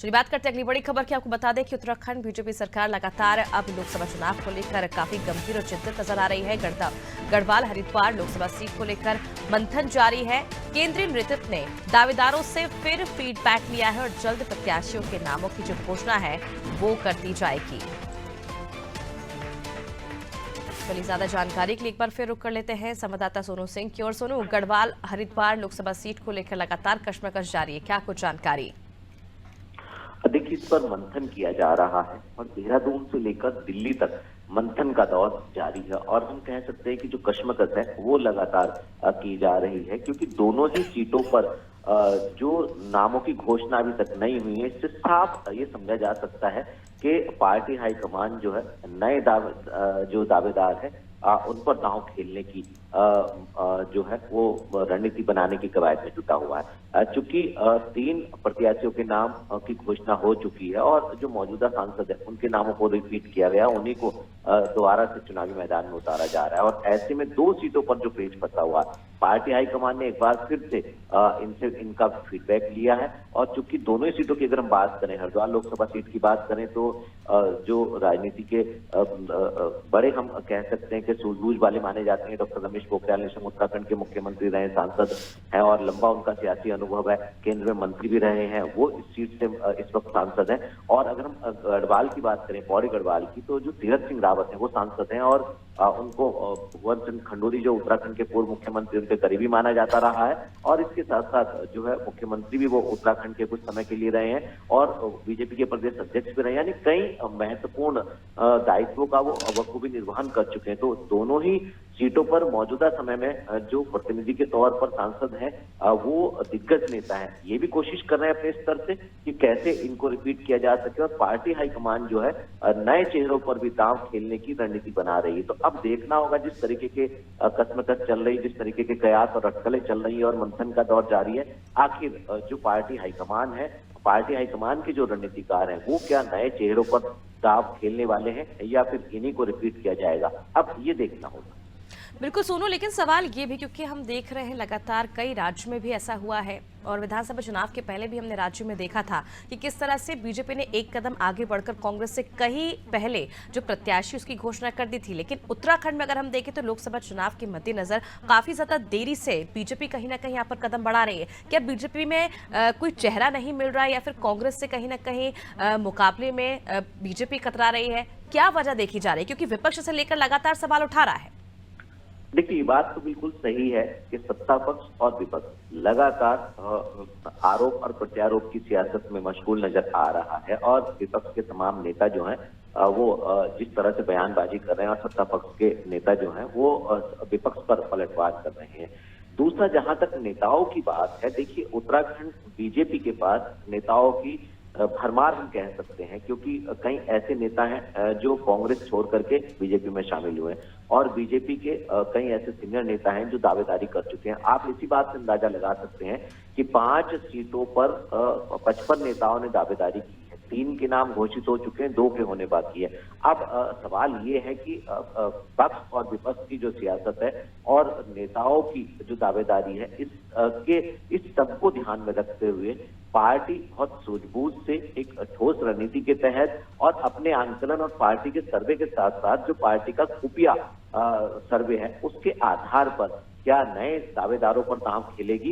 चलिए बात करते हैं अगली बड़ी खबर की। आपको बता दें कि उत्तराखंड बीजेपी सरकार लगातार अब लोकसभा चुनाव को लेकर काफी गंभीर और चिंतित नजर आ रही है। गढ़वाल हरिद्वार लोकसभा सीट को लेकर मंथन जारी है। केंद्रीय नेतृत्व ने दावेदारों से फिर फीडबैक लिया है और जल्द प्रत्याशियों के नामों की जो घोषणा है वो कर दी जाएगी। चलिए ज्यादा जानकारी के लिए एक बार फिर रुक कर लेते हैं संवाददाता सोनू सिंह की ओर। सोनू, गढ़वाल हरिद्वार लोकसभा सीट को लेकर लगातार कशमकश जारी है, क्या कुछ जानकारी? देखिए, इस पर मंथन किया जा रहा है और देहरादून से लेकर दिल्ली तक मंथन का दौर जारी है और हम कह सकते हैं कि जो कशमकश है वो लगातार की जा रही है, क्योंकि दोनों ही सीटों पर जो नामों की घोषणा अभी तक नहीं हुई है, इससे साफ ये समझा जा सकता है कि पार्टी हाईकमान जो है नए जो दावेदार है उन पर दांव खेलने की जो है वो रणनीति बनाने की कवायद में जुटा हुआ है। चूंकि 3 प्रत्याशियों के नाम की घोषणा हो चुकी है और जो मौजूदा सांसद है उनके नामों को रिपीट किया गया, उन्हीं को दोबारा से चुनावी मैदान में उतारा जा रहा है और ऐसे में 2 सीटों पर जो पेच फंसा हुआ है, पार्टी हाईकमान ने एक बार फिर से इनका फीडबैक लिया है। और चूंकि दोनों ही सीटों की अगर हम बात करें, हरिद्वार लोकसभा सीट की बात करें, तो जो राजनीति के बड़े हम कह सकते हैं कि सूझबूझ वाले माने जाते हैं, डॉक्टर रमेश पोखरियाल निशंक उत्तराखंड के मुख्यमंत्री रहे, सांसद हैं और लंबा उनका सियासी अनुभव है, केंद्र में मंत्री भी रहे हैं, वो इस सीट से इस वक्त सांसद हैं। और अगर हम गढ़वाल की बात करें, पौड़ी गढ़वाल की, तो जो तीरथ सिंह रावत है वो सांसद हैं और उनको भगवंत सिंह खंडूरी जो उत्तराखंड के पूर्व मुख्यमंत्री, उनके करीबी माना जाता रहा है और इसके साथ साथ जो है मुख्यमंत्री भी वो उत्तराखंड के कुछ समय के लिए रहे हैं और बीजेपी के प्रदेश अध्यक्ष भी रहे, यानी कई महत्वपूर्ण दायित्वों का वो बखूबी निर्वहन कर चुके हैं। तो दोनों ही सीटों पर मौजूदा समय में जो प्रतिनिधि के तौर पर सांसद हैं वो दिग्गज नेता हैं, ये भी कोशिश कर रहे हैं अपने स्तर से कि कैसे इनको रिपीट किया जा सके और पार्टी हाईकमान जो है नए चेहरों पर भी दांव खेलने की रणनीति बना रही है। तो अब देखना होगा जिस तरीके के कशमकश चल रही, जिस तरीके के कयास और अटकलें चल रही है और मंथन का दौर जारी है, आखिर जो पार्टी हाईकमान है, पार्टी हाईकमान के जो रणनीतिकार हैं वो क्या नए चेहरों पर दांव खेलने वाले हैं या फिर इन्हीं को रिपीट किया जाएगा, अब ये देखना होगा। बिल्कुल सोनू, लेकिन सवाल ये भी, क्योंकि हम देख रहे हैं लगातार कई राज्यों में भी ऐसा हुआ है और विधानसभा चुनाव के पहले भी हमने राज्यों में देखा था कि किस तरह से बीजेपी ने एक कदम आगे बढ़कर कांग्रेस से कहीं पहले जो प्रत्याशी उसकी घोषणा कर दी थी। लेकिन उत्तराखंड में अगर हम देखें तो लोकसभा चुनाव के मद्देनजर काफी ज्यादा देरी से बीजेपी कहीं ना कहीं यहाँ पर कदम बढ़ा रही है। क्या बीजेपी में कोई चेहरा नहीं मिल रहा है या फिर कांग्रेस से कहीं ना कहीं मुकाबले में बीजेपी कतरा रही है? क्या वजह देखी जा रही है, क्योंकि विपक्ष से लेकर लगातार सवाल उठा रहा है? देखिए, ये बात तो बिल्कुल सही है कि सत्ता पक्ष और विपक्ष लगातार आरोप और प्रत्यारोप की सियासत में मशगूल नजर आ रहा है और विपक्ष के तमाम नेता जो हैं वो जिस तरह से बयानबाजी कर रहे हैं और सत्ता पक्ष के नेता जो हैं वो विपक्ष पर पलटवार कर रहे हैं। दूसरा, जहां तक नेताओं की बात है, देखिए उत्तराखंड बीजेपी के पास नेताओं की भरमार हम कह सकते हैं, क्योंकि कई ऐसे नेता हैं जो कांग्रेस छोड़ करके बीजेपी में शामिल हुए और बीजेपी के कई ऐसे सीनियर नेता हैं जो दावेदारी कर चुके हैं। आप इसी बात से अंदाजा लगा सकते हैं कि 5 सीटों पर 55 नेताओं ने दावेदारी की है, 3 के नाम घोषित हो चुके हैं, 2 के होने बाकी है। अब सवाल ये है कि पक्ष और विपक्ष की जो सियासत है और नेताओं की जो दावेदारी है, इस सबको ध्यान में रखते हुए पार्टी बहुत सूझबूझ से एक ठोस रणनीति के तहत और अपने आंकलन और पार्टी के सर्वे के साथ साथ जो पार्टी का खुफिया सर्वे है उसके आधार पर क्या नए दावेदारों पर दांव खेलेगी,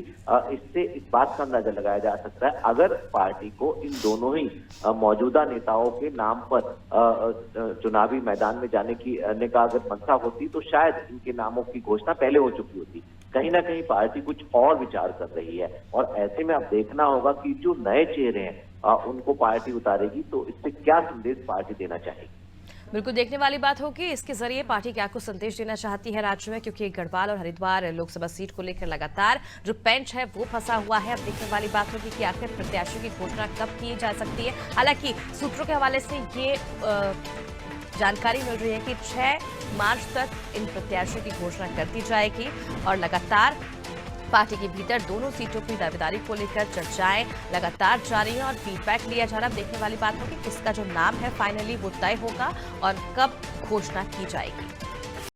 इससे इस बात का अंदाजा लगाया जा सकता है। अगर पार्टी को इन दोनों ही मौजूदा नेताओं के नाम पर चुनावी मैदान में जाने का अगर मंशा होती तो शायद इनके नामों की घोषणा पहले हो चुकी होती। कहीं ना कहीं पार्टी कुछ और विचार कर रही है और ऐसे में अब देखना होगा कि जो नए चेहरे हैं उनको पार्टी उतारेगी तो इससे क्या संदेश पार्टी देना चाहेगी। बिल्कुल देखने वाली बात होगी इसके जरिए पार्टी क्या कुछ संदेश देना चाहती है राज्य में, क्योंकि गढ़वाल और हरिद्वार लोकसभा सीट को लेकर लगातार जो पेंच है वो फंसा हुआ है। अब देखने वाली बात होगी कि आखिर प्रत्याशियों की घोषणा कब की जा सकती है। हालांकि सूत्रों के हवाले से ये जानकारी मिल रही है कि 6 मार्च तक इन प्रत्याशियों की घोषणा कर दी जाएगी और लगातार पार्टी के भीतर दोनों सीटों की दावेदारी को लेकर चर्चाएं लगातार जारी है और फीडबैक लिया जा रहा है। देखने वाली बात होगी किसका जो नाम है फाइनली वो तय होगा और कब घोषणा की जाएगी।